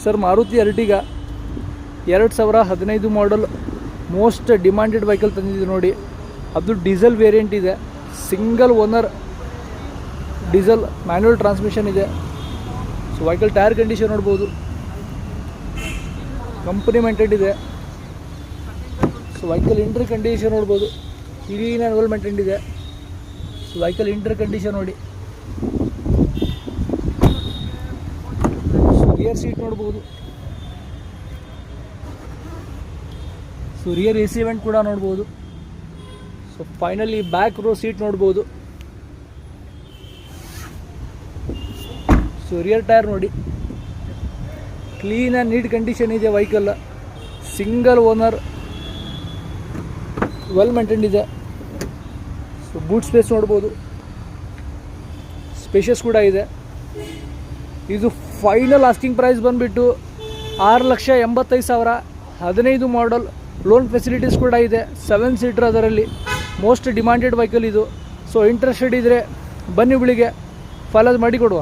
Sir Maruti Ertiga 2015 model most demanded vehicle ತಂದಿದ್ದೀವಿ ನೋಡಿ. ಅದು ಡೀಸೆಲ್ ವೇರಿಯಂಟ್ ಇದೆ, single owner diesel manual transmission ಇದೆ. ಸೊ ವೆಹಿಕಲ್ ಟೈರ್ ಕಂಡೀಷನ್ ನೋಡ್ಬೋದು, ಕಂಪನಿ ಮೇಂಟೈನ್ ಇದೆ. ಸೊ ವೆಹಿಕಲ್ ಇಂಟರ್ ಕಂಡೀಷನ್ ನೋಡ್ಬೋದು, ಕ್ಲೀನ್ ಆ್ಯಂಡ್ ವೆಲ್ ಮೇಂಟೈನ್ ಇದೆ. ಸೊ ವೆಹಿಕಲ್ ಇಂಟರ್ ಕಂಡೀಷನ್ ನೋಡಿ. ಸೊ ರಿಯರ್ ಸೀಟ್ ನೋಡ್ಬೋದು, ಸೊ ರಿಯರ್ AC ವೆಂಟ್ ಕೂಡ ನೋಡ್ಬೋದು. So finally back row seat ನೋಡ್ಬೋದು. ಸೊ ರಿಯರ್ ಟೈರ್ ನೋಡಿ, ಕ್ಲೀನ್ ಆ್ಯಂಡ್ ನೀಟ್ ಕಂಡೀಷನ್ ಇದೆ vehicle, single owner, well maintain ಇದೆ. So boot space ನೋಡ್ಬೋದು, spacious ಕೂಡ ಇದೆ. ಇದು ಫೈನಲ್ ಆಸ್ಕಿಂಗ್ ಪ್ರೈಸ್ ಬಂದುಬಿಟ್ಟು 6,85,000, 15 ಮಾಡಲ್, ಲೋನ್ ಫೆಸಿಲಿಟೀಸ್ ಕೂಡ ಇದೆ, 7 ಸೀಟ್ರ್ ಅದರಲ್ಲಿ. ಮೋಸ್ಟ್ ಡಿಮ್ಯಾಂಡೆಡ್ ವೆಹಿಕಲ್ ಇದು. ಸೊ ಇಂಟ್ರೆಸ್ಟೆಡ್ ಇದ್ದರೆ ಬನ್ನಿ, ಬೆಳಿಗ್ಗೆ ಫೈನಲ್ ಮಾಡಿ ಕೊಡುವ.